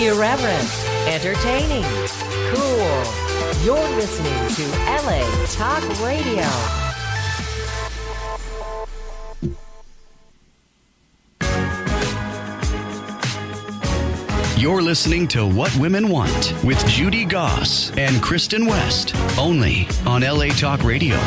Irreverent, entertaining, cool. You're listening to LA Talk Radio. You're listening to What Women Want with Judy Goss and Kristin West, only on LA Talk Radio.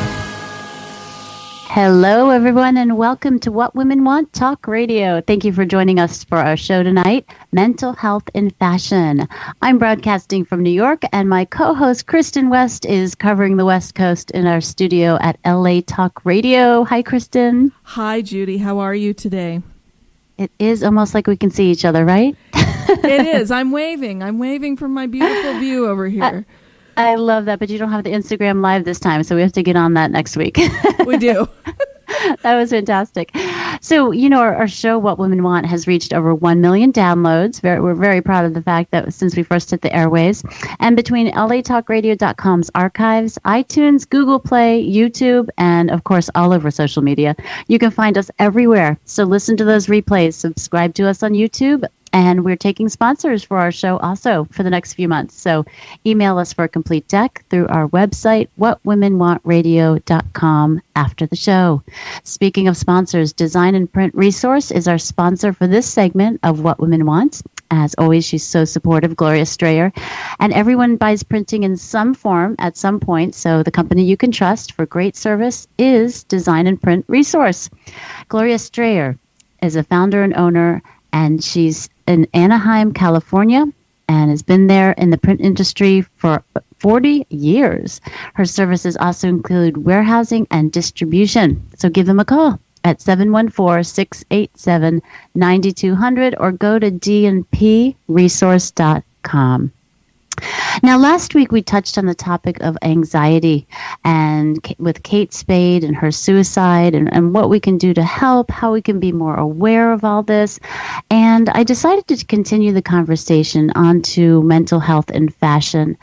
Hello, everyone, and welcome to What Women Want Talk Radio. Thank you for joining us for our show tonight, Mental Health in Fashion. I'm broadcasting from New York, and my co-host, Kristin West, is covering the West Coast in our studio at LA Talk Radio. Hi, Kristin. Hi, Judy. How are you today? It is almost like we can see each other, right? It is. I'm waving from my beautiful view over here. I love that, but you don't have the Instagram Live this time, so we have to get on that next week. We do. That was fantastic. So, our show, What Women Want, has reached over 1 million downloads. We're very proud of the fact that since we first hit the airways. And between latalkradio.com's archives, iTunes, Google Play, YouTube, and, of course, all over social media, you can find us everywhere. So listen to those replays. Subscribe to us on YouTube. And we're taking sponsors for our show also for the next few months. So email us for a complete deck through our website, whatwomenwantradio.com, after the show. Speaking of sponsors, Design and Print Resource is our sponsor for this segment of What Women Want. As always, she's so supportive, Gloria Strayer. And everyone buys printing in some form at some point. So the company you can trust for great service is Design and Print Resource. Gloria Strayer is a founder and owner, and she's in Anaheim, California, and has been there in the print industry for 40 years. Her services also include warehousing and distribution. So give them a call at 714-687-9200 or go to dnpresource.com. Now, last week we touched on the topic of anxiety and with Kate Spade and her suicide and what we can do to help, how we can be more aware of all this. And I decided to continue the conversation onto mental health in fashion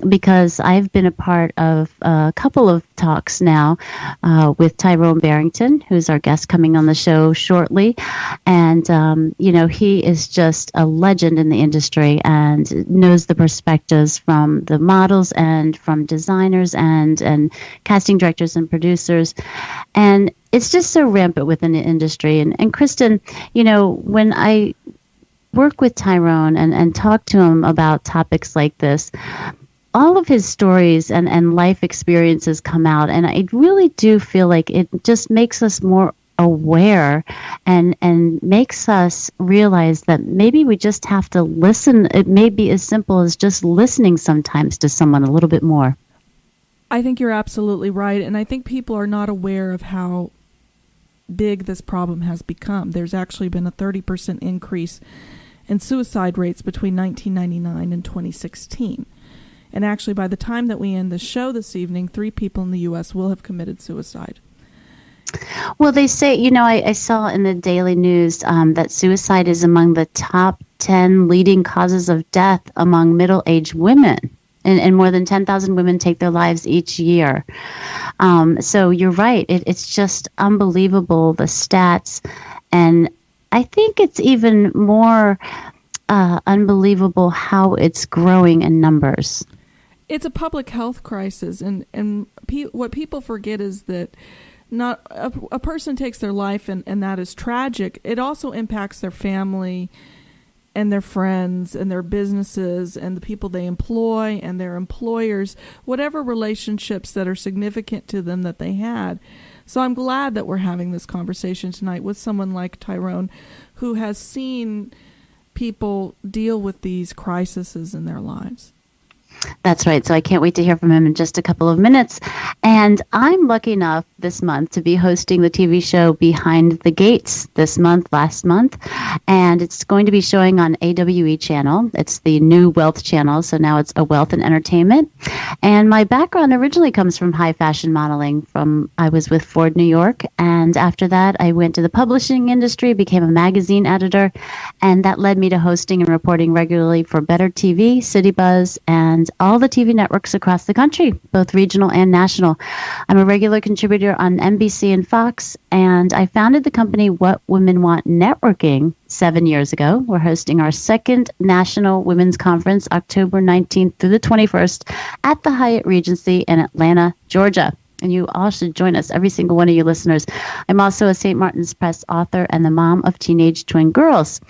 because I've been a part of a couple of talks now with Tyron Barrington, who's our guest coming on the show shortly. And, he is just a legend in the industry and knows the perspectives from the models and from designers and casting directors and producers. And it's just so rampant within the industry. And Kristin, when I work with Tyron and talk to him about topics like this, all of his stories and life experiences come out. And I really do feel like it just makes us more aware and makes us realize that maybe we just have to listen. It may be as simple as just listening sometimes to someone a little bit more. I think you're absolutely right. And I think people are not aware of how big this problem has become. There's actually been a 30% increase in suicide rates between 1999 and 2016. And actually, by the time that we end the show this evening, 3 people in the U.S. will have committed suicide. Well, they say, I saw in the Daily News that suicide is among the top 10 leading causes of death among middle-aged women. And more than 10,000 women take their lives each year. So you're right. It's just unbelievable, the stats. And I think it's even more unbelievable how it's growing in numbers. It's a public health crisis. And what people forget is that not a person takes their life and that is tragic. It also impacts their family and their friends and their businesses and the people they employ and their employers, whatever relationships that are significant to them that they had. So I'm glad that we're having this conversation tonight with someone like Tyron, who has seen people deal with these crises in their lives. That's right. So I can't wait to hear from him in just a couple of minutes. And I'm lucky enough this month to be hosting the TV show Behind the Gates last month. And it's going to be showing on AWE channel. It's the new Wealth channel. So now it's a Wealth and Entertainment. And my background originally comes from high fashion modeling. I was with Ford New York. And after that, I went to the publishing industry, became a magazine editor. And that led me to hosting and reporting regularly for Better TV, City Buzz, and and all the TV networks across the country, both regional and national. I'm a regular contributor on NBC and Fox, and I founded the company What Women Want Networking 7 years ago. We're hosting our second National Women's Conference, October 19th through the 21st at the Hyatt Regency in Atlanta, Georgia. And you all should join us, every single one of you listeners. I'm also a St. Martin's Press author and the mom of teenage twin girls.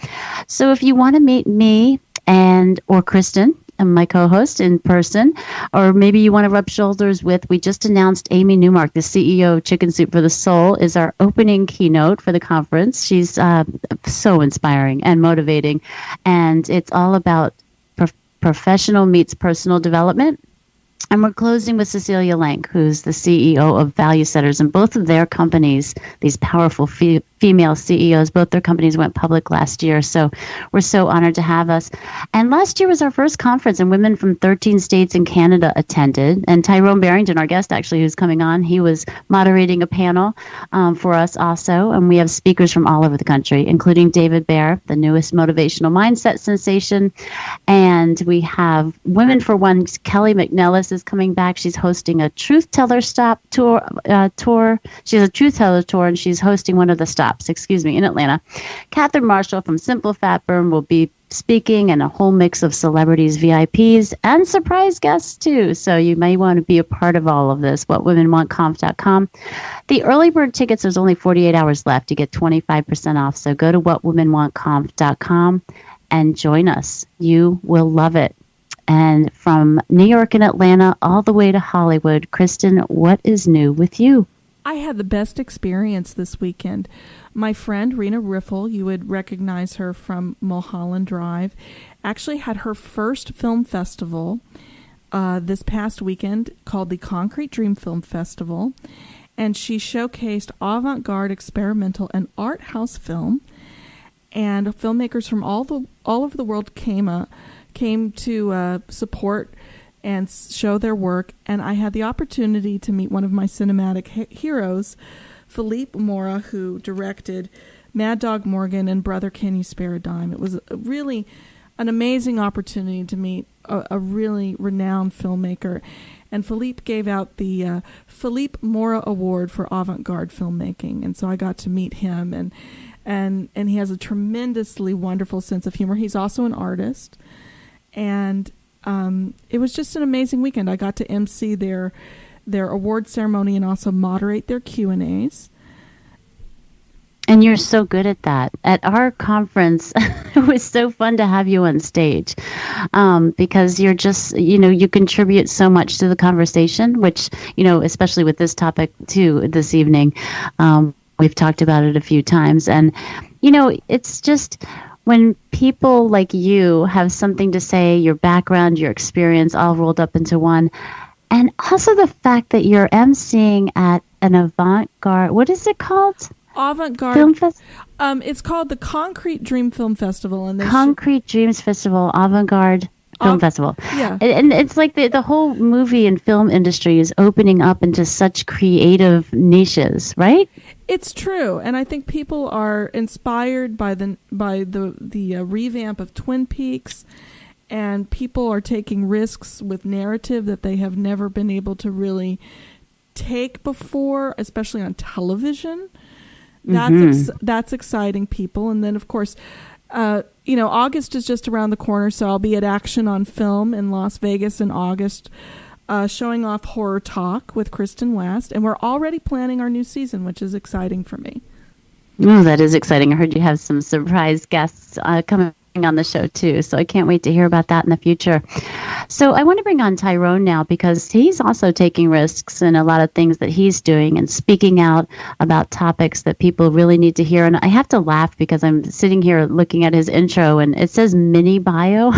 So if you want to meet me or Kristin, and my co-host, in person, or maybe you want to rub shoulders with, we just announced Amy Newmark, the CEO of Chicken Soup for the Soul, is our opening keynote for the conference. She's so inspiring and motivating, and it's all about professional meets personal development. And we're closing with Cecilia Lank, who's the CEO of Value Setters, and both of their companies, these powerful female CEOs, both their companies went public last year. So we're so honored to have us. And last year was our first conference, and women from 13 states and Canada attended. And Tyron Barrington, our guest actually, who's coming on, he was moderating a panel for us also. And we have speakers from all over the country, including David Baer, the newest motivational mindset sensation. And we have Women for One. Kelly McNellis is coming back. She's hosting a Truth Teller tour. She has a Truth Teller tour, and she's hosting one of the stops, in Atlanta. Catherine Marshall from Simple Fat Burn will be speaking, and a whole mix of celebrities, VIPs, and surprise guests too. So you may want to be a part of all of this. WhatWomenWantConf.com. The early bird tickets, there's only 48 hours left to get 25% off. So go to WhatWomenWantConf.com and join us. You will love it. And from New York and Atlanta all the way to Hollywood, Kristin, what is new with you? I had the best experience this weekend. My friend Rena Riffle, you would recognize her from Mulholland Drive, actually had her first film festival this past weekend called the Concrete Dream Film Festival. And she showcased avant-garde, experimental, and art house film. And filmmakers from all over the world came to support and show their work, and I had the opportunity to meet one of my cinematic heroes, Philippe Mora, who directed Mad Dog Morgan and Brother, Can You Spare a Dime? It was really an amazing opportunity to meet a really renowned filmmaker, and Philippe gave out the Philippe Mora Award for avant-garde filmmaking, and so I got to meet him, and he has a tremendously wonderful sense of humor. He's also an artist, and it was just an amazing weekend. I got to MC their award ceremony and also moderate their Q&As. And you're so good at that. At our conference, it was so fun to have you on stage because you're just, you contribute so much to the conversation, which, especially with this topic too this evening, we've talked about it a few times. And, it's just when people like you have something to say, your background, your experience, all rolled up into one. And also the fact that you're emceeing at an avant-garde, what is it called? Avant-garde Film Festival? It's called the Concrete Dream Film Festival. And Concrete Dreams Festival, avant-garde film festival. Yeah. And it's like the whole movie and film industry is opening up into such creative niches, right? It's true, and I think people are inspired by the revamp of Twin Peaks, and people are taking risks with narrative that they have never been able to really take before, especially on television. That's exciting people, and then of course, August is just around the corner, so I'll be at Action on Film in Las Vegas in August. Showing off Horror Talk with Kristen West, and we're already planning our new season, which is exciting for me. Oh, that is exciting. I heard you have some surprise guests coming on the show too, so I can't wait to hear about that in the future. So I want to bring on Tyron now because he's also taking risks in a lot of things that he's doing and speaking out about topics that people really need to hear. And I have to laugh because I'm sitting here looking at his intro and it says mini bio.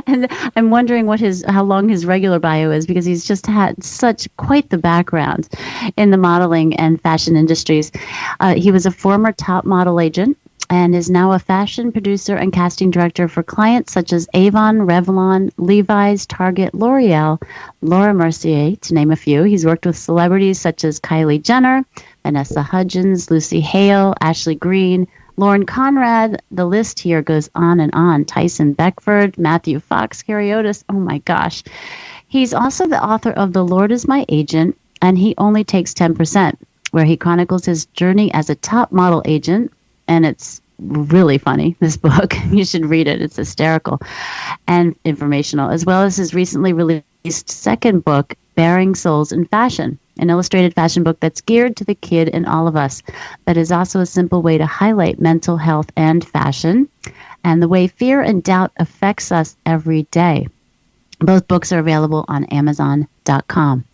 And I'm wondering how long his regular bio is because he's just had quite the background in the modeling and fashion industries. He was a former top model agent and is now a fashion producer and casting director for clients such as Avon, Revlon, Levi's, Target, L'Oreal, Laura Mercier, to name a few. He's worked with celebrities such as Kylie Jenner, Vanessa Hudgens, Lucy Hale, Ashley Green, Lauren Conrad, the list here goes on and on. Tyson Beckford, Matthew Fox Cariotis. Oh my gosh. He's also the author of The Lord is My Agent, and He Only Takes 10%, where he chronicles his journey as a top model agent. And it's really funny, this book. You should read it. It's hysterical and informational, as well as his recently released second book, Bearing Souls in Fashion, an illustrated fashion book that's geared to the kid in all of us, but is also a simple way to highlight mental health and fashion and the way fear and doubt affects us every day. Both books are available on Amazon.com.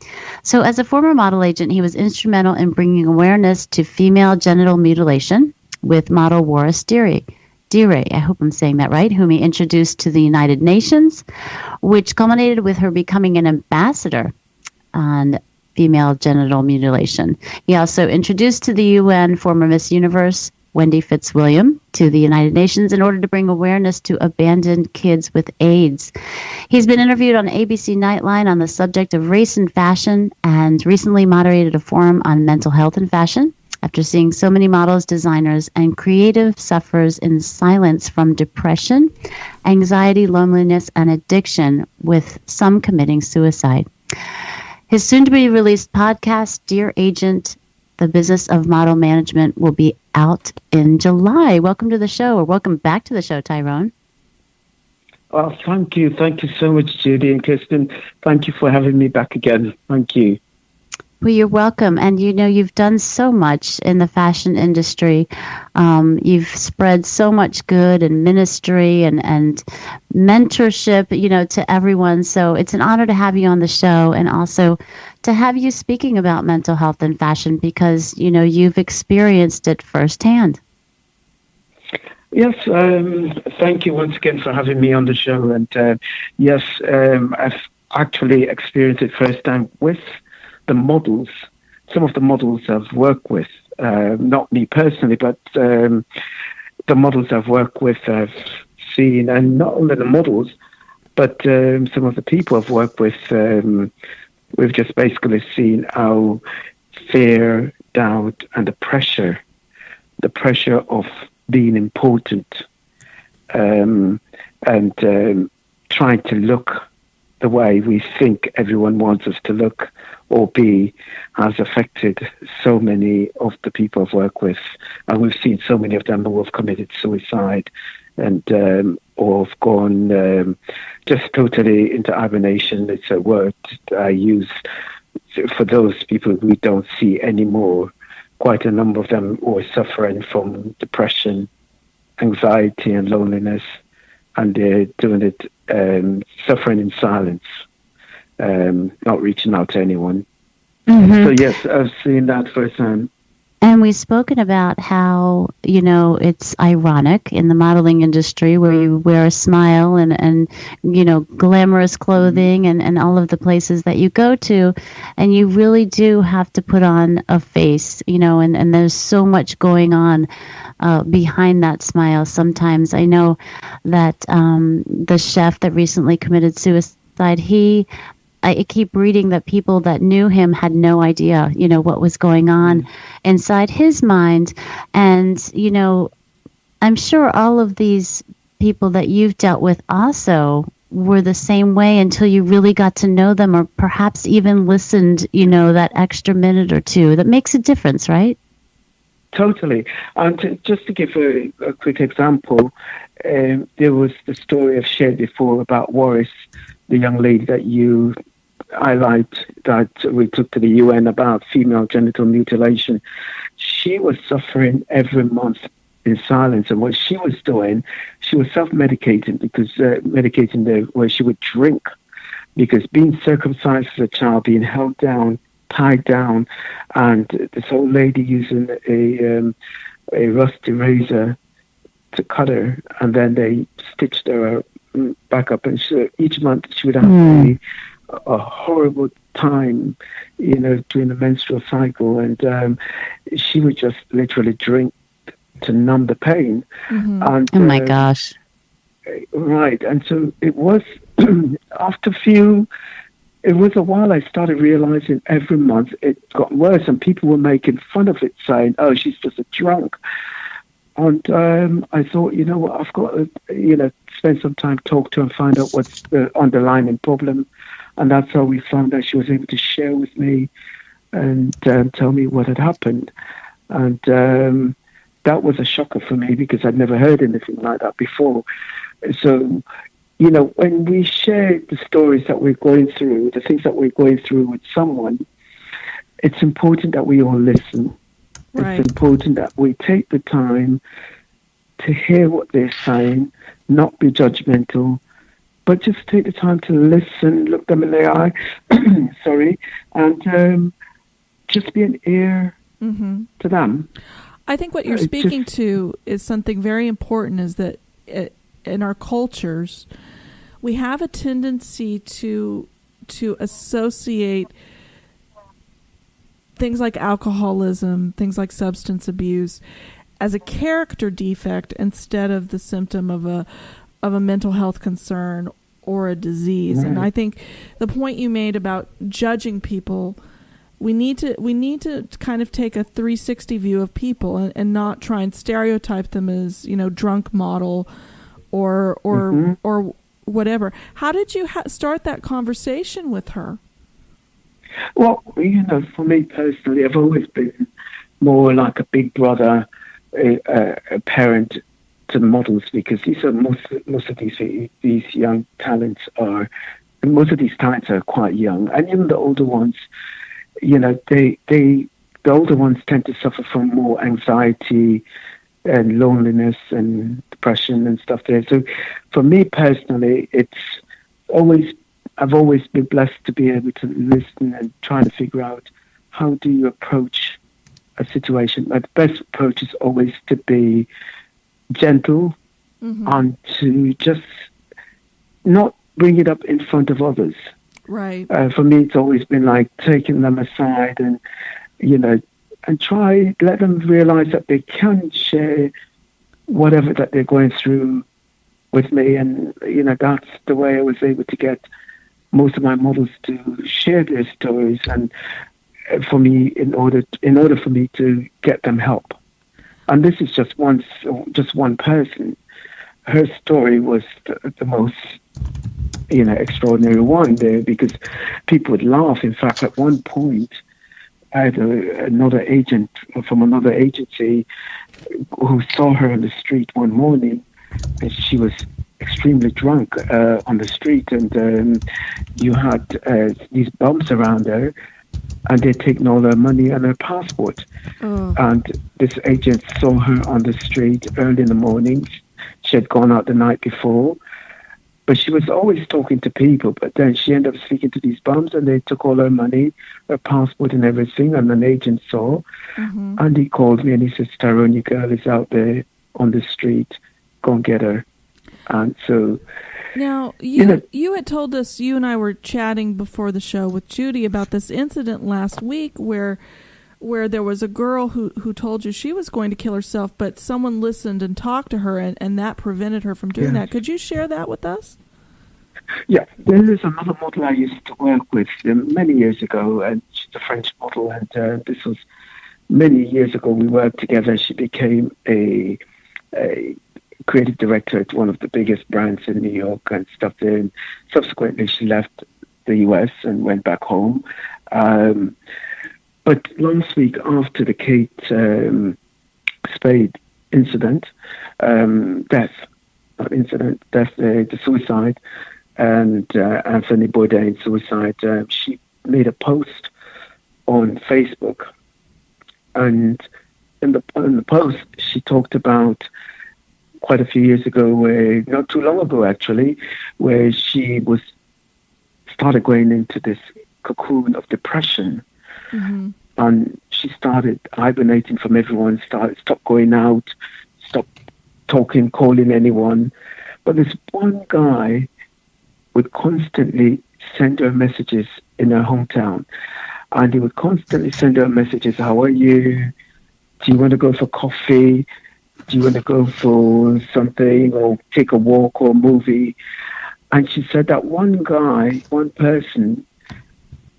So as a former model agent, he was instrumental in bringing awareness to female genital mutilation with model Waris Deary, I hope I'm saying that right, whom he introduced to the United Nations, which culminated with her becoming an ambassador on female genital mutilation. He also introduced to the UN former Miss Universe, Wendy Fitzwilliam, to the United Nations in order to bring awareness to abandoned kids with AIDS. He's been interviewed on ABC Nightline on the subject of race and fashion, and recently moderated a forum on mental health and fashion after seeing so many models, designers, and creative sufferers in silence from depression, anxiety, loneliness, and addiction, with some committing suicide. His soon-to-be-released podcast, Dear Agent, The Business of Model Management, will be out in July. Welcome to the show, or welcome back to the show, Tyron. Well, thank you. Thank you so much, Judy and Kristin. Thank you for having me back again. Thank you. Well, you're welcome. And, you've done so much in the fashion industry. You've spread so much good and ministry and mentorship, to everyone. So it's an honor to have you on the show, and also to have you speaking about mental health and fashion, because, you've experienced it firsthand. Yes, thank you once again for having me on the show. And yes, I've actually experienced it firsthand with the models, some of the models I've worked with, not me personally, but the models I've worked with, I've seen, and not only the models, but some of the people I've worked with, we've just basically seen how fear, doubt, and the pressure of being important, and trying to look the way we think everyone wants us to look or be, has affected so many of the people I've worked with. And we've seen so many of them who have committed suicide and or have gone just totally into hibernation. It's a word I use for those people we don't see anymore. Quite a number of them who are suffering from depression, anxiety, and loneliness, and they're doing it, suffering in silence, not reaching out to anyone. Mm-hmm. So yes, I've seen that firsthand. And we've spoken about how, it's ironic in the modeling industry where you wear a smile and glamorous clothing and all of the places that you go to, and you really do have to put on a face, and there's so much going on behind that smile. Sometimes I know that the chef that recently committed suicide, I keep reading that people that knew him had no idea, what was going on inside his mind. And, I'm sure all of these people that you've dealt with also were the same way until you really got to know them, or perhaps even listened, that extra minute or two. That makes a difference, right? Totally. And just to give a quick example, there was the story I've shared before about Waris, the young lady that you highlight that we took to the UN about female genital mutilation. She was suffering every month in silence, and what she was doing, she was self-medicating because where she would drink, because being circumcised as a child, being held down, tied down, and this old lady using a rusty razor to cut her, and then they stitched her back up, and each month she would have a horrible time, during the menstrual cycle, and she would just literally drink to numb the pain. Mm-hmm. And, oh my gosh! Right, and so it was after it was a while I started realizing every month it got worse, and people were making fun of it, saying, "Oh, she's just a drunk." And I thought, you know what, I've got to, spend some time, talk to her and find out what's the underlying problem. And that's how we found out. She was able to share with me and tell me what had happened. And that was a shocker for me because I'd never heard anything like that before. So, when we share the stories that we're going through, the things that we're going through with someone, it's important that we all listen. Right. It's important that we take the time to hear what they're saying, not be judgmental, but just take the time to listen, look them in the eye, and just be an ear to them. I think what you're speaking to is something very important, is that in our cultures, we have a tendency to associate things like alcoholism, things like substance abuse, as a character defect instead of the symptom of a mental health concern or a disease. And I think the point you made about judging people, we need to kind of take a 360 view of people and not try and stereotype them as, drunk model or whatever. How did you start that conversation with her? Well, for me personally, I've always been more like a big brother, a parent to the models, because these are most of these young talents are, and most of these talents are quite young, and even the older ones, the older ones tend to suffer from more anxiety and loneliness and depression and stuff there. So, for me personally, I've always been blessed to be able to listen and try to figure out how do you approach a situation. But the best approach is always to be gentle and to just not bring it up in front of others. Right. For me, it's always been like taking them aside and, and let them realize that they can share whatever that they're going through with me. And, that's the way I was able to get most of my models to share their stories, and for me, in order for me to get them help. And this is just one person. Her story was the most, extraordinary one there, because people would laugh. In fact, at one point, I had another agent from another agency who saw her on the street one morning, and she was extremely drunk on the street, and you had these bums around her, and they'd taken all her money and her passport. And this agent saw her on the street early in the morning. She had gone out the night before, but she was always talking to people. But then she ended up speaking to these bums, and they took all her money, her passport and everything, and an agent saw. And he called me and he said, "Tyron, your girl is out there on the street. Go and get her." And so, now you had told us, you and I were chatting before the show with Judy about this incident last week where there was a girl who told you she was going to kill herself, but someone listened and talked to her, and that prevented her from doing that. Could you share that with us? Yeah, there is another model I used to work with many years ago, and she's a French model, and this was many years ago. We worked together. She became a creative director at one of the biggest brands in New York and stuff there. And subsequently, she left the US and went back home. But last week, after the Kate Spade incident, the suicide, and Anthony Bourdain's suicide, she made a post on Facebook, and in the post, she talked about quite a few years ago, not too long ago actually, where she started going into this cocoon of depression. And she started hibernating from everyone, stopped going out, stopped talking, calling anyone. But this one guy would constantly send her messages in her hometown. And he would constantly send her messages, "How are you? Do you want to go for coffee? Do you want to go for something, or take a walk or a movie?" And she said that one person,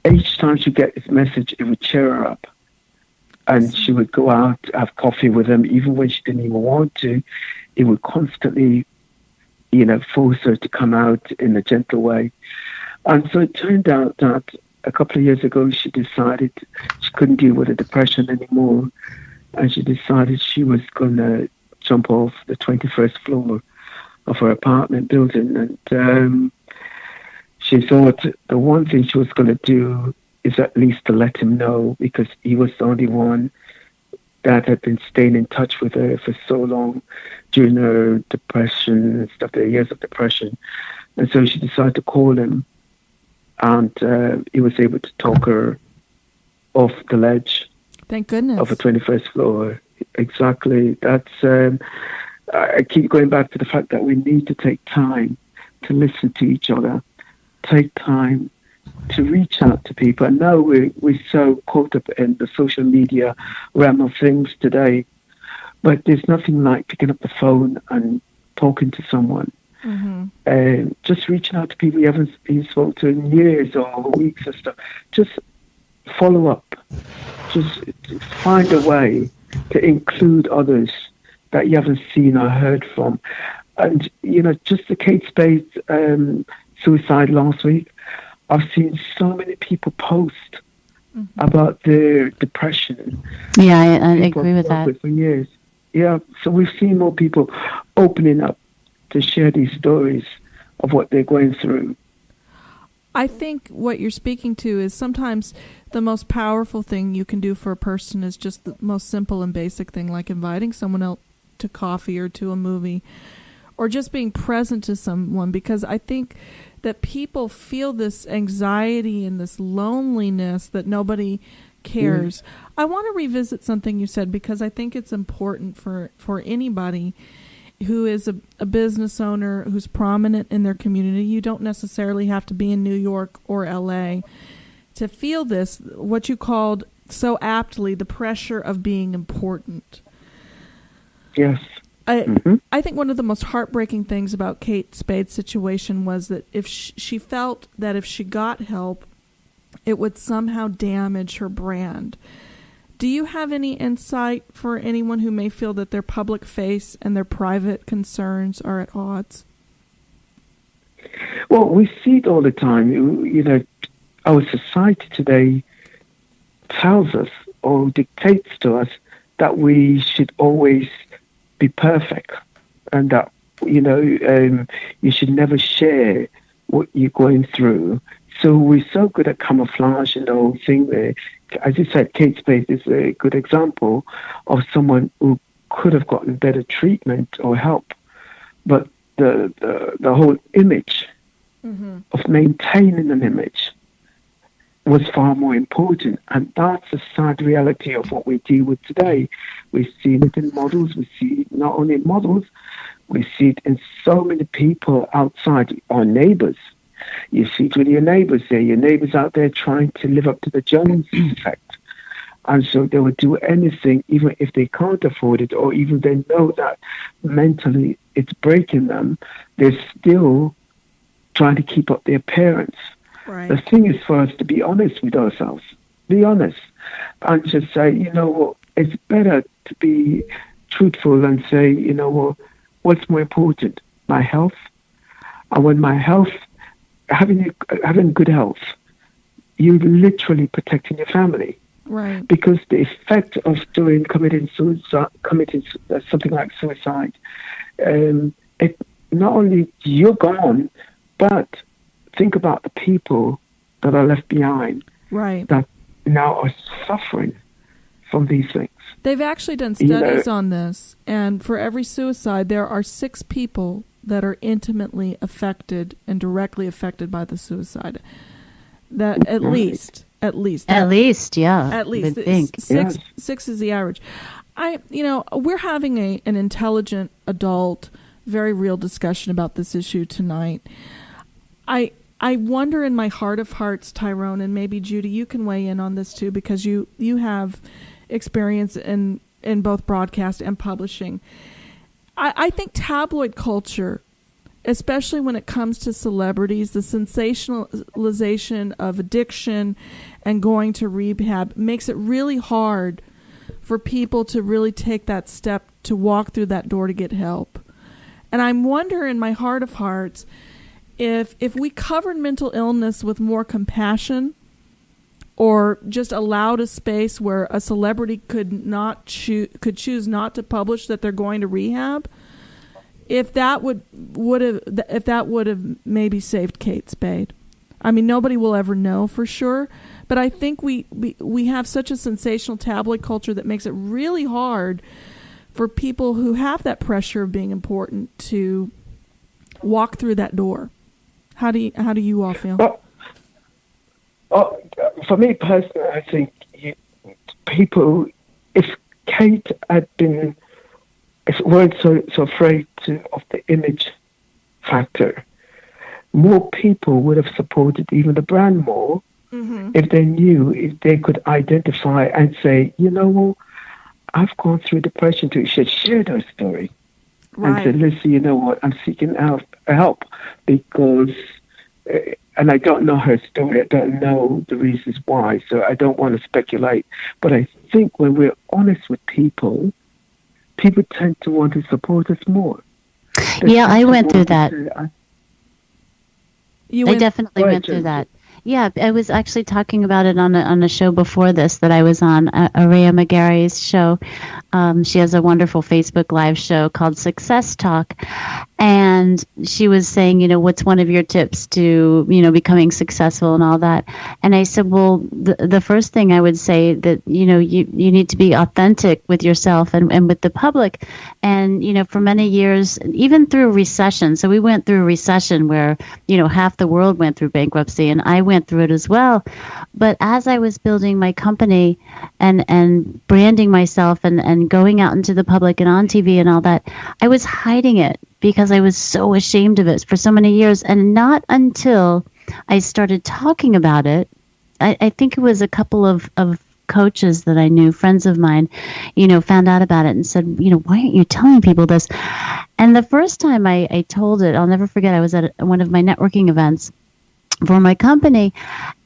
each time she get this message, it would cheer her up. And she would go out, have coffee with him, even when she didn't even want to. He would constantly, force her to come out in a gentle way. And so it turned out that a couple of years ago, she decided she couldn't deal with the depression anymore. And she decided she was going to jump off the 21st floor of her apartment building. And she thought the one thing she was going to do is at least to let him know, because he was the only one that had been staying in touch with her for so long during her depression and stuff, the years of depression. And so she decided to call him, and he was able to talk her off the ledge. Thank goodness. Of the 21st floor. Exactly. That's. I keep going back to the fact that we need to take time to listen to each other, take time to reach out to people. I know we're so caught up in the social media realm of things today, but there's nothing like picking up the phone and talking to someone. Mm-hmm. Just reaching out to people you haven't spoken to in years or weeks or stuff. Just follow up. Just find a way to include others that you haven't seen or heard from. And, just the Kate Spade suicide last week, I've seen so many people post about their depression. Yeah, I agree with that. For years. Yeah, so we've seen more people opening up to share these stories of what they're going through. I think what you're speaking to is sometimes the most powerful thing you can do for a person is just the most simple and basic thing, like inviting someone else to coffee or to a movie, or just being present to someone, because I think that people feel this anxiety and this loneliness that nobody cares. I want to revisit something you said, because I think it's important for anybody who is a business owner who's prominent in their community. You don't necessarily have to be in New York or LA to feel this, what you called so aptly, the pressure of being important. Yes. I think one of the most heartbreaking things about Kate Spade's situation was that if she felt that if she got help, it would somehow damage her brand. Do you have any insight for anyone who may feel that their public face and their private concerns are at odds? Well, we see it all the time. Our society today tells us or dictates to us that we should always be perfect, and that you should never share what you're going through. So we're so good at camouflage and the whole thing there. As you said, Kate Spade is a good example of someone who could have gotten better treatment or help, but the whole image of maintaining an image was far more important. And that's a sad reality of what we deal with today. We've seen it in models. We see it not only in models, we see it in so many people outside, our neighbors. You see it with your neighbors there. Your neighbors out there trying to live up to the Jones effect. And so they will do anything, even if they can't afford it, or even they know that mentally it's breaking them, they're still trying to keep up their appearance. Right. The thing is for us to be honest with ourselves, be honest, and just say, it's better to be truthful and say, what's more important, my health? And when my health, having good health, you're literally protecting your family. Right. Because the effect of committing something like suicide, it not only you're gone, but think about the people that are left behind, right, that now are suffering from these things. They've actually done studies on this, and for every suicide, there are 6 people that are intimately affected and directly affected by the suicided. That at least, yeah. At least, I think. Six is the average. We're having an intelligent, adult, very real discussion about this issue tonight. I wonder in my heart of hearts, Tyron, and maybe Judy, you can weigh in on this too, because you have experience in both broadcast and publishing. I think tabloid culture, especially when it comes to celebrities, the sensationalization of addiction and going to rehab makes it really hard for people to really take that step to walk through that door to get help. And I'm wondering in my heart of hearts if we covered mental illness with more compassion, or just allowed a space where a celebrity could choose not to publish that they're going to rehab, if that would have maybe saved Kate Spade. I mean, nobody will ever know for sure, but I think we have such a sensational tabloid culture that makes it really hard for people who have that pressure of being important to walk through that door. How do you all feel? For me personally, I think people, if Kate weren't so afraid of the image factor, more people would have supported even the brand more if they knew, if they could identify and say, you know, I've gone through depression too. You should share their story. Right. And say, listen, you know what, I'm seeking help because... and I don't know her story. I don't know the reasons why, so I don't want to speculate. But I think when we're honest with people tend to want to support us more. I went through that. I definitely went through that. Yeah, I was actually talking about it on a show before this that I was on, Araya Magari's show. She has a wonderful Facebook Live show called Success Talk. And she was saying, you know, what's one of your tips to, you know, becoming successful and all that? And I said, well, the first thing I would say that, you know, you need to be authentic with yourself and with the public. And, you know, for many years, even through recession. So we went through a recession where, you know, half the world went through bankruptcy, and I went through it as well. But as I was building my company and branding myself and going out into the public and on TV and all that, I was hiding it because I was so ashamed of it for so many years. And not until I started talking about it, I think it was a couple of coaches that I knew, friends of mine, you know, found out about it and said, you know, why aren't you telling people this? And the first time I told it, I'll never forget, I was at one of my networking events for my company,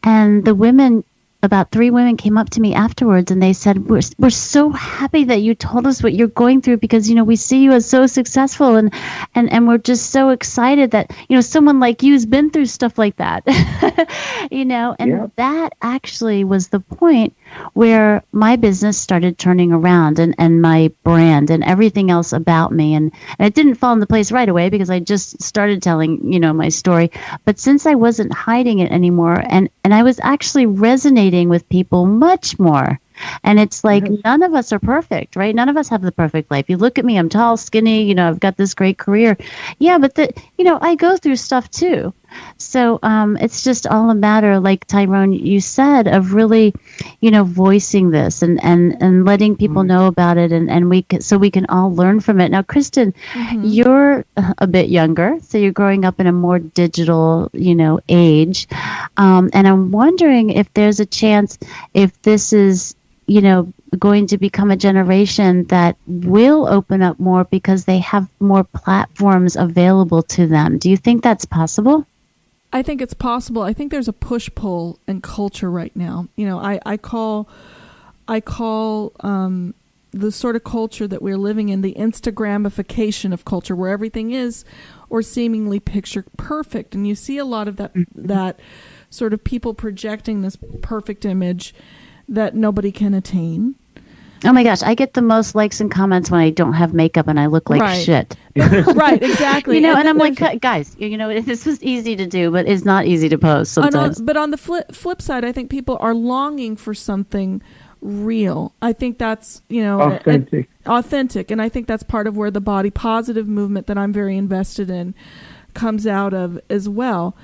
and the women, about 3 women came up to me afterwards and they said, we're so happy that you told us what you're going through because, you know, we see you as so successful and we're just so excited that, you know, someone like you's been through stuff like that, you know, and that actually was the point where my business started turning around and my brand and everything else about me. And it didn't fall into place right away because I just started telling, you know, my story. But since I wasn't hiding it anymore and I was actually resonating with people much more. And it's like none of us are perfect, right? None of us have the perfect life. You look at me, I'm tall, skinny, you know, I've got this great career. Yeah, but you know, I go through stuff too. So it's just all a matter, like Tyron, you said, of really, you know, voicing this and letting people know about it and we can all learn from it. Now, Kristin, you're a bit younger, so you're growing up in a more digital, you know, age. And I'm wondering if there's a chance if this is, you know, going to become a generation that will open up more because they have more platforms available to them. Do you think that's possible? I think it's possible. I think there's a push-pull in culture right now. You know, I call the sort of culture that we're living in the Instagramification of culture, where everything is or seemingly picture perfect. And you see a lot of that sort of people projecting this perfect image that nobody can attain. Oh my gosh, I get the most likes and comments when I don't have makeup and I look like shit. Right, exactly. You know, and I'm like, guys, you know, this was easy to do, but it's not easy to post sometimes. But on the flip side, I think people are longing for something real. I think that's, you know, authentic. And I think that's part of where the body positive movement that I'm very invested in comes out of as well.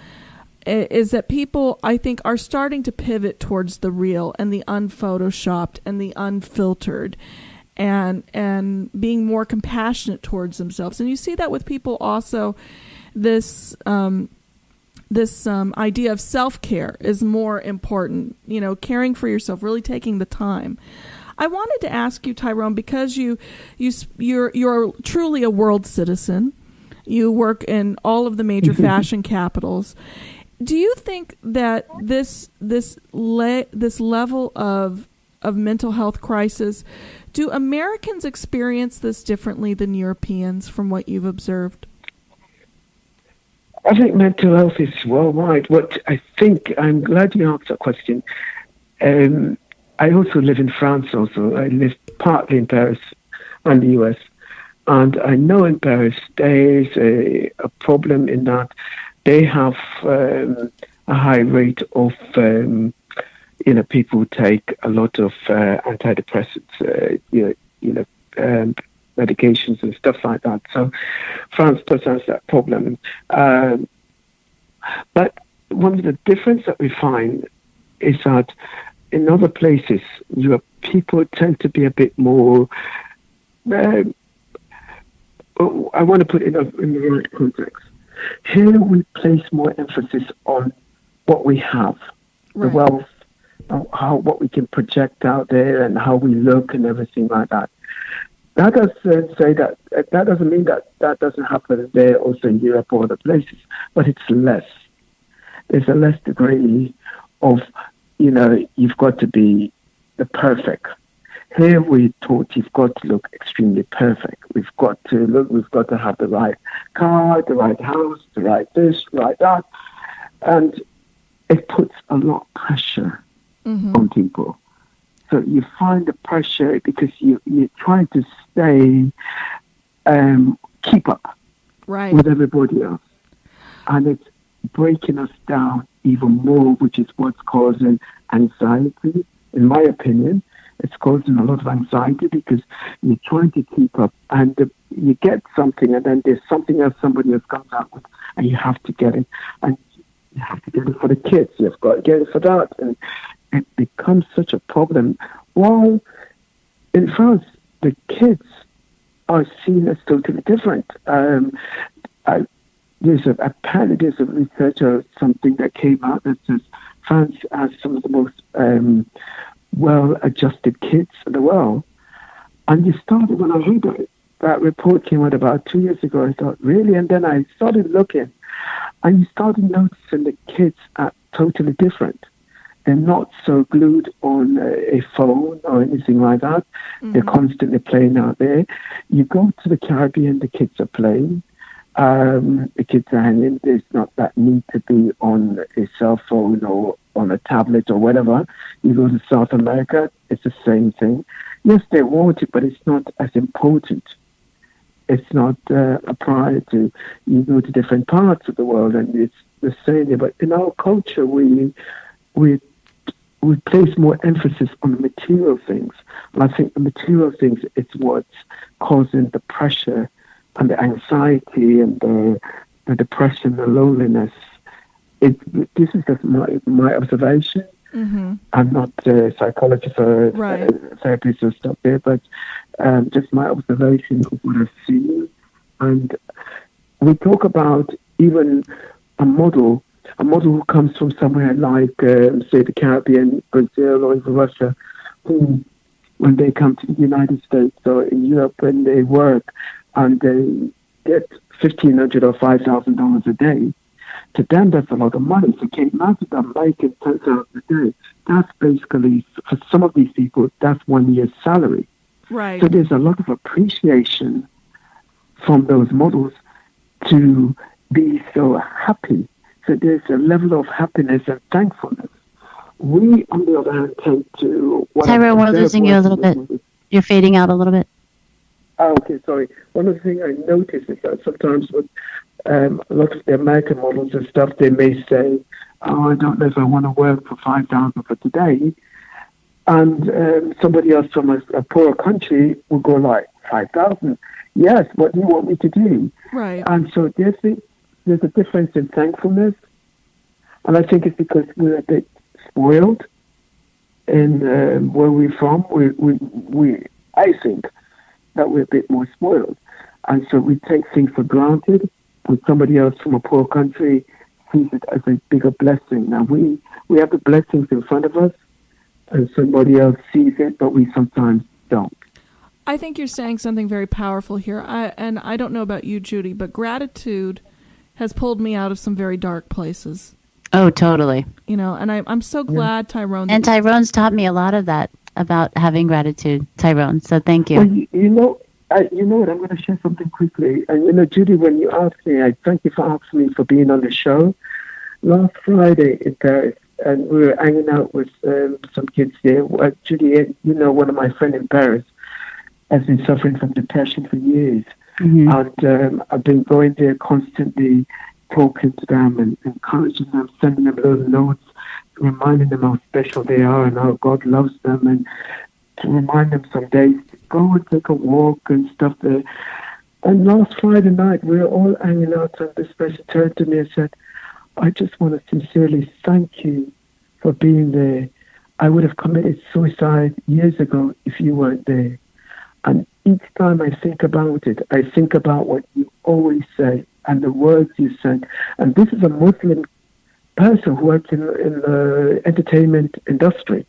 Is that people, I think, are starting to pivot towards the real and the unphotoshopped and the unfiltered and being more compassionate towards themselves. And you see that with people also, this idea of self-care is more important, you know, caring for yourself, really taking the time. I wanted to ask you, Tyron, because you're truly a world citizen. You work in all of the major fashion capitals. Do you think that this level of of mental health crisis. Do Americans experience this differently than Europeans from what you've observed? I think mental health is worldwide. I'm glad you asked that question. I also live in France also. I live partly in Paris and the US. And I know in Paris there is a problem in that they have a high rate of, people take a lot of antidepressants, medications and stuff like that. So France does have that problem. But one of the differences that we find is that in other places, people tend to be a bit more, I want to put it in the right context. Here we place more emphasis on what we have, the wealth, what we can project out there and how we look and everything like that. That doesn't say that doesn't mean that doesn't happen there also in Europe or other places, but it's less. There's a less degree of, you've got to be the perfect. Here we're taught you've got to look extremely perfect. We've got to have the right car, the right house, the right this, right that. And it puts a lot of pressure on people. So you find the pressure because you're trying to keep up with everybody else. And it's breaking us down even more, which is what's causing anxiety. In my opinion, it's causing a lot of anxiety because you're trying to keep up and you get something and then there's something else somebody else comes out with and you have to get it. And you have to get it for the kids. You've got to get it for that. And it becomes such a problem. While in France, the kids are seen as totally different. There's a research or something that came out that says France has some of the most well-adjusted kids in the world. And when I heard that report came out about 2 years ago, I thought, really? And then I started looking, and you started noticing the kids are totally different. They're not so glued on a phone or anything like that. They're constantly playing out there. You go to the Caribbean, the kids are playing. The kids are hanging. There's not that need to be on a cell phone or on a tablet or whatever. You go to South America, it's the same thing. Yes, they want it, but it's not as important. It's not a priority. You go to different parts of the world and it's the same. But in our culture, we place more emphasis on the material things. And I think the material things is what's causing the pressure and the anxiety and the depression, the loneliness. This is just my observation. I'm not a psychologist or therapist or stuff there, but just my observation of what I've seen. And we talk about even a model who comes from somewhere like, say, the Caribbean, Brazil, or even Russia, who, when they come to the United States or in Europe, when they work and they get $1,500 or $5,000 a day, to them that's a lot of money. So can you imagine them making $10,000 a day? That's basically, for some of these people, that's 1 year's salary. Right. So there's a lot of appreciation from those models to be so happy. So there's a level of happiness and thankfulness. We, on the other hand, tend to... Tyron, we're losing you a little bit. You're fading out a little bit. Oh, okay, sorry. One of the things I notice is that sometimes with a lot of the American models and stuff, they may say, I don't know if I want to work for $5,000 for today. And somebody else from a poorer country will go like, 5,000? Yes, what do you want me to do? Right. And so there's a difference in thankfulness. And I think it's because we're a bit spoiled in where we're from. I think that we're a bit more spoiled. And so we take things for granted, and somebody else from a poor country sees it as a bigger blessing. Now, we have the blessings in front of us, and somebody else sees it, but we sometimes don't. I think you're saying something very powerful here. I don't know about you, Judy, but gratitude has pulled me out of some very dark places. Oh, totally. And I'm so glad, Tyrone. And Tyrone's taught me a lot of that about having gratitude, Tyrone. So thank you. Well, you know what? I'm going to share something quickly. And Judy, when you asked me, I thank you for asking me for being on the show. Last Friday in Paris, and we were hanging out with some kids there. Judy, one of my friends in Paris has been suffering from depression for years. Mm-hmm. And I've been going there constantly, talking to them and encouraging them, sending them little notes, reminding them how special they are and how God loves them, and to remind them some days to go and take a walk and stuff there. And last Friday night, we were all hanging out, and this person turned to me and said, I just want to sincerely thank you for being there. I would have committed suicide years ago if you weren't there. And each time I think about it, I think about what you always say and the words you said. And this is a Muslim person who works in the entertainment industry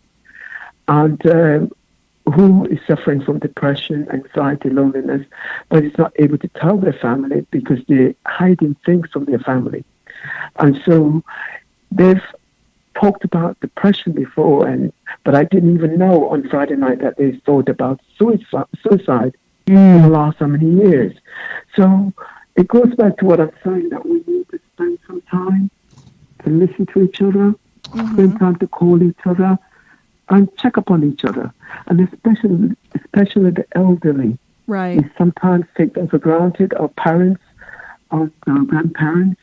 and who is suffering from depression, anxiety, loneliness, but is not able to tell their family because they're hiding things from their family. And so they've talked about depression before, but I didn't even know on Friday night that they thought about suicide in the last so many years. So it goes back to what I'm saying, that we need to spend some time to listen to each other, spend time to call each other, and check up on each other. And especially the elderly. Right. We sometimes take them for granted, our parents, our grandparents,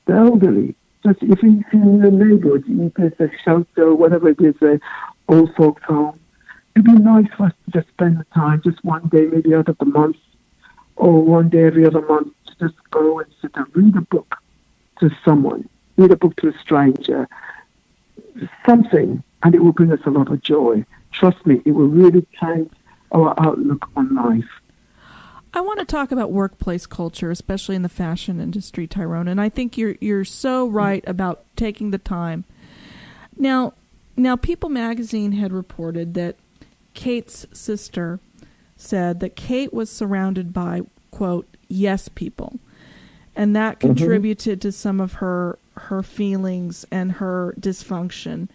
the elderly. Just if you see in the neighborhood, if there's a shelter, whatever it is, an old folks home, it'd be nice for us to just spend the time, just one day maybe out of the month, or one day every other month, to just go and sit and read a book to someone, read a book to a stranger, something, and it will bring us a lot of joy. Trust me, it will really change our outlook on life. I want to talk about workplace culture, especially in the fashion industry, Tyrone, and I think you're so right about taking the time. Now, People magazine had reported that Kate's sister said that Kate was surrounded by, quote, yes people, and that contributed to some of her feelings and her dysfunction.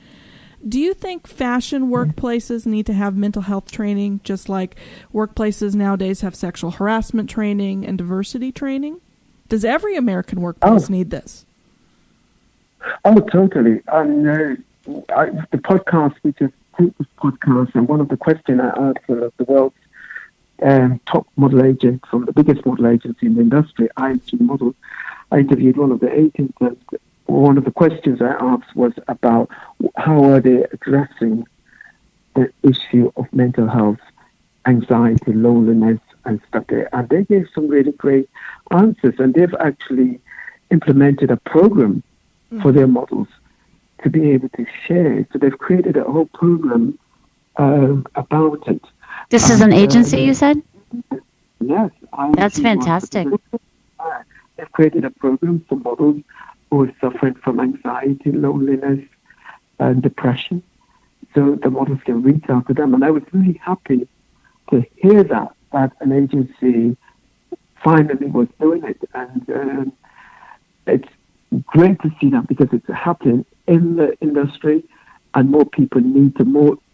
Do you think fashion workplaces need to have mental health training, just like workplaces nowadays have sexual harassment training and diversity training? Does every American workplace need this? Oh, totally. The podcast, we just take this podcast, and one of the questions I asked the world's top model agent from the biggest model agency in the industry, ISG Models, I interviewed one of the agents, and one of the questions I asked was about how are they addressing the issue of mental health, anxiety, loneliness, and stuff there. And they gave some really great answers, and they've actually implemented a program for their models to be able to share. So they've created a whole program about it. This is an agency, you said? Yes. That's fantastic. They've created a program for models who are suffering from anxiety, loneliness, and depression. So the models can reach out to them. And I was really happy to hear that an agency finally was doing it. And it's great to see that because it's happening in the industry, and more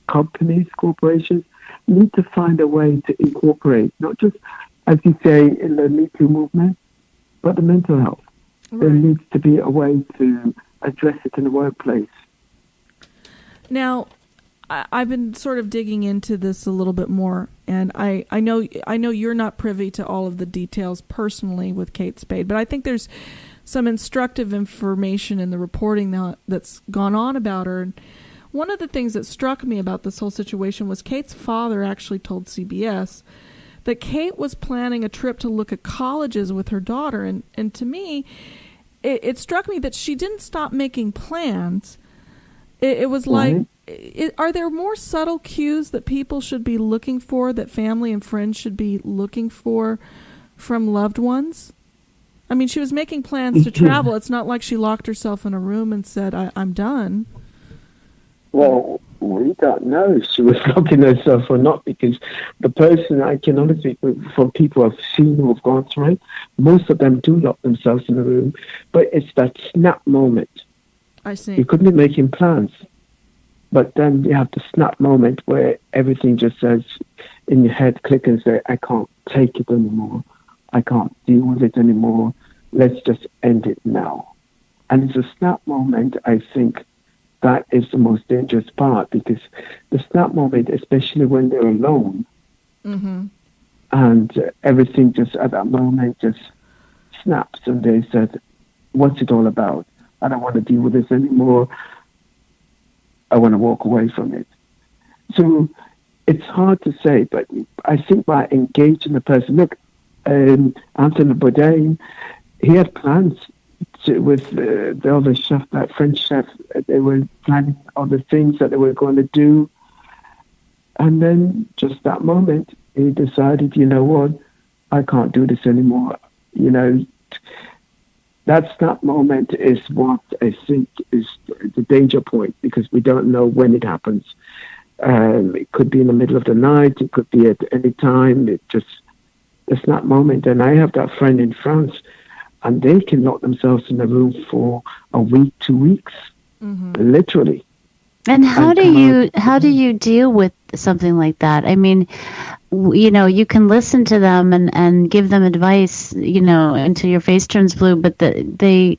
companies, corporations need to find a way to incorporate, not just, as you say, in the Me Too movement, but the mental health. Right. There needs to be a way to address it in the workplace. Now, I've been sort of digging into this a little bit more, and I know you're not privy to all of the details personally with Kate Spade, but I think there's some instructive information in the reporting that's gone on about her. And one of the things that struck me about this whole situation was Kate's father actually told CBS that Kate was planning a trip to look at colleges with her daughter. And to me, it struck me that she didn't stop making plans. It was like, are there more subtle cues that people should be looking for, that family and friends should be looking for from loved ones? I mean, she was making plans to travel. It's not like she locked herself in a room and said, I'm done. Well, we don't know if she was locking herself or not, because the person, I can only speak from people I've seen who have gone through it, most of them do lock themselves in a room, but it's that snap moment. I see. You couldn't be making plans. But then you have the snap moment where everything just says in your head, click and say, I can't take it anymore. I can't deal with it anymore. Let's just end it now. And it's a snap moment, I think, that is the most dangerous part, because the snap moment, especially when they're alone, and everything just at that moment just snaps, and they said, what's it all about? I don't want to deal with this anymore. I want to walk away from it. So it's hard to say, but I think by engaging the person, look, Anthony Bourdain, he had plans with the other chef, that French chef. They were planning other things that they were going to do. And then just that moment, he decided, you know what, I can't do this anymore. You know, that snap moment is what I think is the danger point, because we don't know when it happens. It could be in the middle of the night. It could be at any time. It just, the snap moment. And I have that friend in France, and they can lock themselves in a room for a week, 2 weeks, literally. And how do you deal with something like that? I mean, you know, you can listen to them and give them advice, you know, until your face turns blue, but they,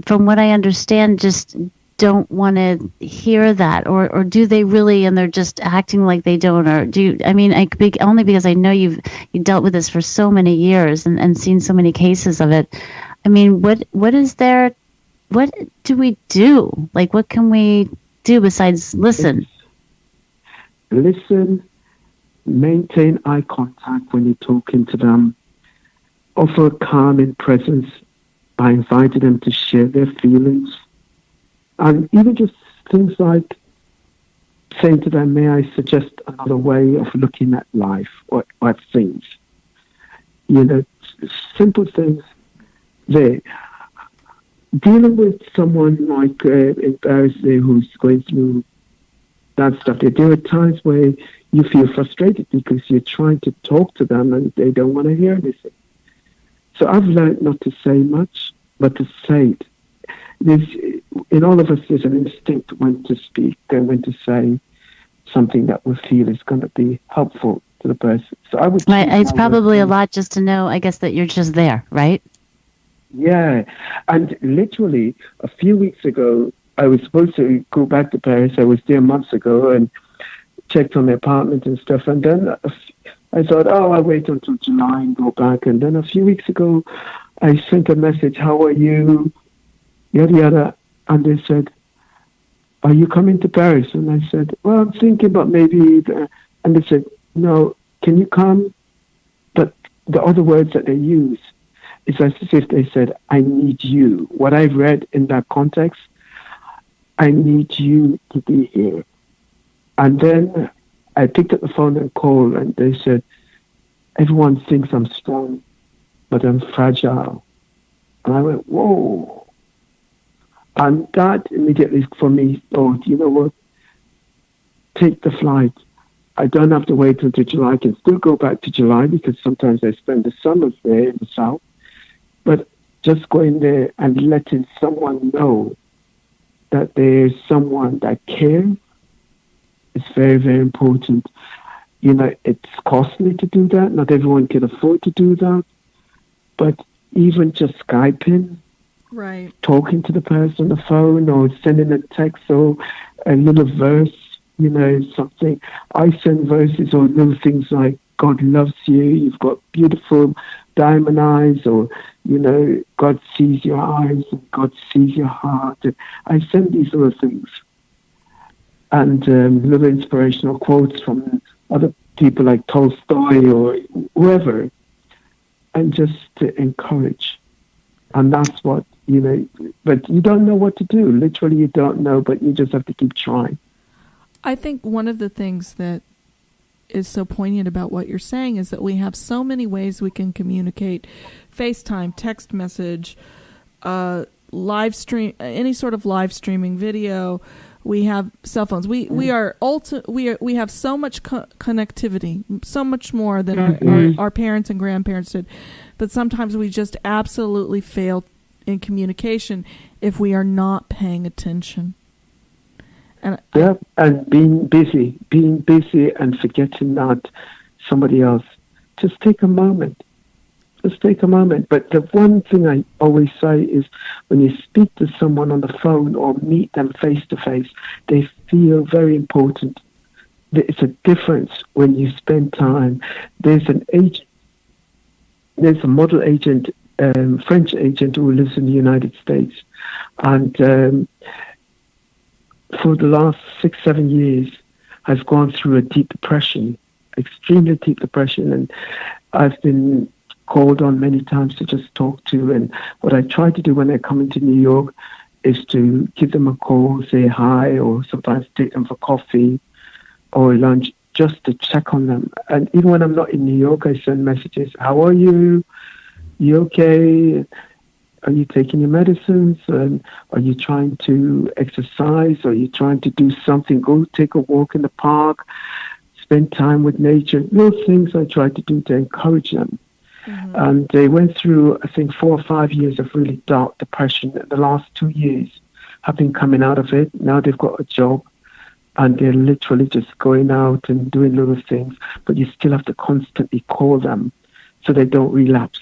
from what I understand, just don't want to hear that, or do they really, and they're just acting like they don't, or do you, I mean, only because I know you dealt with this for so many years and seen so many cases of it. I mean, what do we do? Like, what can we do besides listen? Listen, maintain eye contact when you're talking to them, offer a calming presence by inviting them to share their feelings. And even just things like saying to them, may I suggest another way of looking at life or at things? You know, simple things there. Dealing with someone like in Paris who's going through that stuff, there are times where you feel frustrated because you're trying to talk to them and they don't want to hear anything. So I've learned not to say much, but to say it. In all of us, there's an instinct when to speak and when to say something that we feel is going to be helpful to the person. So I would. It's probably a lot just to know, I guess, that you're just there, right? Yeah, and literally a few weeks ago, I was supposed to go back to Paris. I was there months ago and checked on the apartment and stuff. And then I thought, I'll wait until July and go back. And then a few weeks ago, I sent a message, how are you? Yada, yada. And they said, are you coming to Paris? And I said, well, I'm thinking about maybe. And they said, no, can you come? But the other words that they use, it's as if they said, I need you. What I've read in that context, I need you to be here. And then I picked up the phone and called, and they said, everyone thinks I'm strong, but I'm fragile. And I went, whoa. And that immediately for me thought, you know what, take the flight. I don't have to wait until July. I can still go back to July because sometimes I spend the summers there in the south. But just going there and letting someone know that there's someone that cares is very, very important. You know, it's costly to do that. Not everyone can afford to do that. But even just Skyping, right, talking to the person on the phone or sending a text or a little verse, you know, something. I send verses or little things like, God loves you, you've got beautiful diamond eyes, or, you know, God sees your eyes and God sees your heart. And I send these little things. And little inspirational quotes from other people like Tolstoy or whoever, and just to encourage. And that's what, you know, but you don't know what to do. Literally, you don't know, but you just have to keep trying. I think one of the things that is so poignant about what you're saying is that we have so many ways we can communicate: FaceTime, text message, live stream, any sort of live streaming video. We have cell phones. We have so much connectivity, so much more than our parents and grandparents did. But sometimes we just absolutely fail in communication if we are not paying attention. And being busy and forgetting that somebody else. Just take a moment. But the one thing I always say is when you speak to someone on the phone or meet them face to face, they feel very important. It's a difference when you spend time. There's a model agent, French agent who lives in the United States. And for the last 6-7 years has gone through a deep depression, extremely deep depression. And I've been called on many times to just talk to. And what I try to do when they come into New York is to give them a call, say hi, or sometimes take them for coffee or lunch just to check on them. And even when I'm not in New York, I send messages. How are you? You okay? Are you taking your medicines? Are you trying to exercise? Are you trying to do something? Go take a walk in the park. Spend time with nature. Those things I try to do to encourage them. Mm-hmm. And they went through, I think, 4 or 5 years of really dark depression. The last 2 years have been coming out of it. Now they've got a job. And they're literally just going out and doing little things. But you still have to constantly call them so they don't relapse.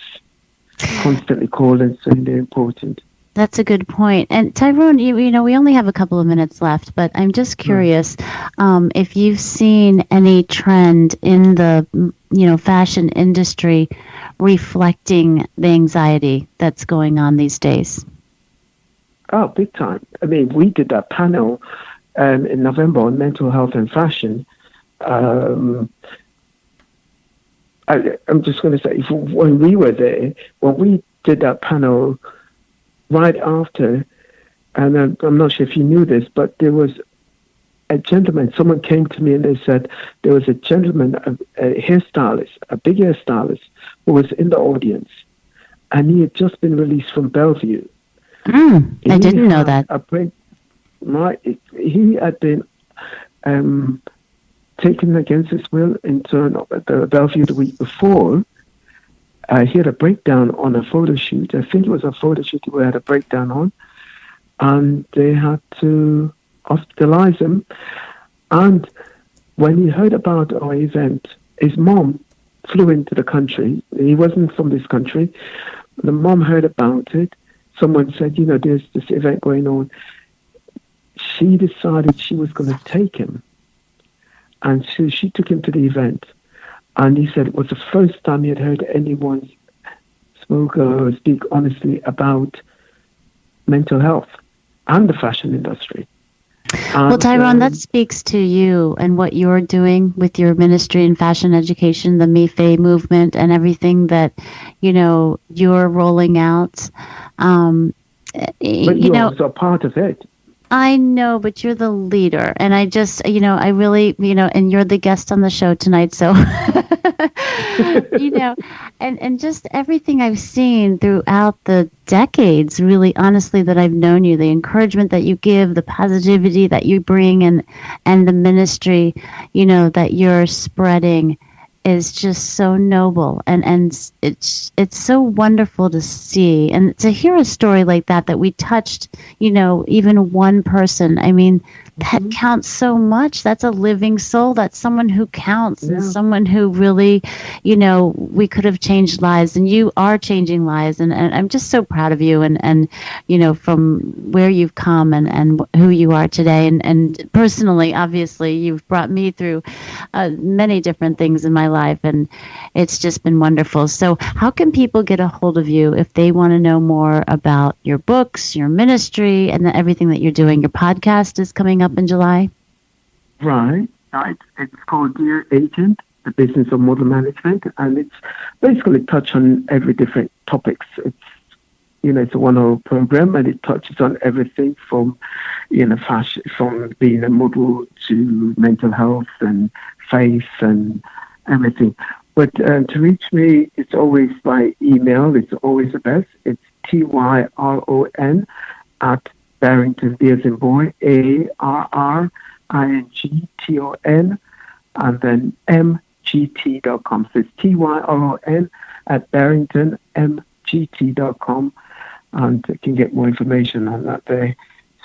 Constantly call and saying they're important. That's a good point. And Tyron, you know, we only have a couple of minutes left, but I'm just curious if you've seen any trend in the, fashion industry reflecting the anxiety that's going on these days. Oh, big time. I mean, we did that panel in November on mental health and fashion. I'm just going to say, when we were there, when we did that panel right after, and I'm not sure if you knew this, but there was a gentleman, someone came to me and they said there was a gentleman, a hairstylist, a big hairstylist, who was in the audience, and he had just been released from Bellevue. I didn't know that. He had been taken against his will into the Bellevue the week before. He had a breakdown on a photo shoot. I think it was a photo shoot he had a breakdown on. And they had to hospitalize him. And when he heard about our event, his mom flew into the country. He wasn't from this country. The mom heard about it. Someone said, there's this event going on. She decided she was going to take him. And so she took him to the event. And he said it was the first time he had heard anyone speak honestly about mental health and the fashion industry. Well, Tyron, that speaks to you and what you're doing with your ministry in fashion education, the Me Faye movement, and everything that, you're rolling out. But you're also part of it. I know, but you're the leader. And I just, I really, and you're the guest on the show tonight. So, and just everything I've seen throughout the decades, really, honestly, that I've known you, the encouragement that you give, the positivity that you bring, and the ministry, that you're spreading is just so noble, and it's so wonderful to see and to hear a story like that we touched, even one person. I mean, that counts so much. That's a living soul. That's someone who counts, and someone who really, we could have changed lives, and you are changing lives, and I'm just so proud of you, and from where you've come and who you are today, and personally, obviously, you've brought me through many different things in my life, and it's just been wonderful. So how can people get a hold of you if they want to know more about your books, your ministry, and everything that you're doing? Your podcast is coming up in July. Right. It's called Dear Agent, the Business of Model Management, and it's basically touch on every different topics. It's a 1-hour program, and it touches on everything from, fashion, from being a model to mental health and faith and everything. But to reach me, it's always by email. It's always the best. It's TYRON at Barrington, B as in boy, ARRINGTON, and then MGT.com. So it's TYRON at Barrington, MGT.com, and you can get more information on that there.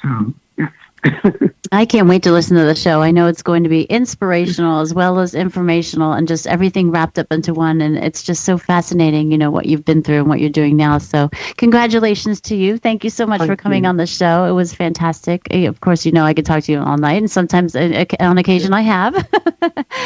So, yes. I can't wait to listen to the show. I know it's going to be inspirational as well as informational and just everything wrapped up into one. And it's just so fascinating, what you've been through and what you're doing now. So congratulations to you. Thank you so much for coming on the show. It was fantastic. Of course, I could talk to you all night, and sometimes on occasion I have.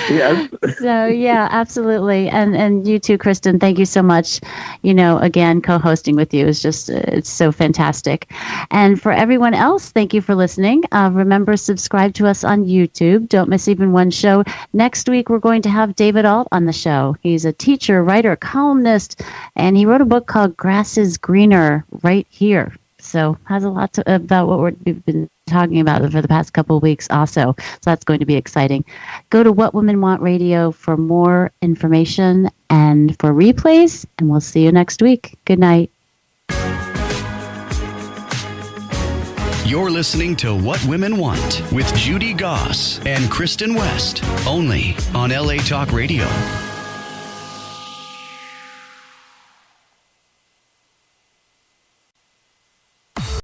Yes. So, yeah, absolutely. And you too, Kristin. Thank you so much. Again, co-hosting with you is just, it's so fantastic. And for everyone else, thank you for listening. Remember, subscribe to us on YouTube. Don't miss even one show. Next week, we're going to have David Alt on the show. He's a teacher, writer, columnist, and he wrote a book called Grass is Greener Right Here. So has a lot about what we've been talking about for the past couple of weeks also. So that's going to be exciting. Go to What Women Want Radio for more information and for replays, and we'll see you next week. Good night. You're listening to What Women Want with Judy Goss and Kristin West, only on LA Talk Radio.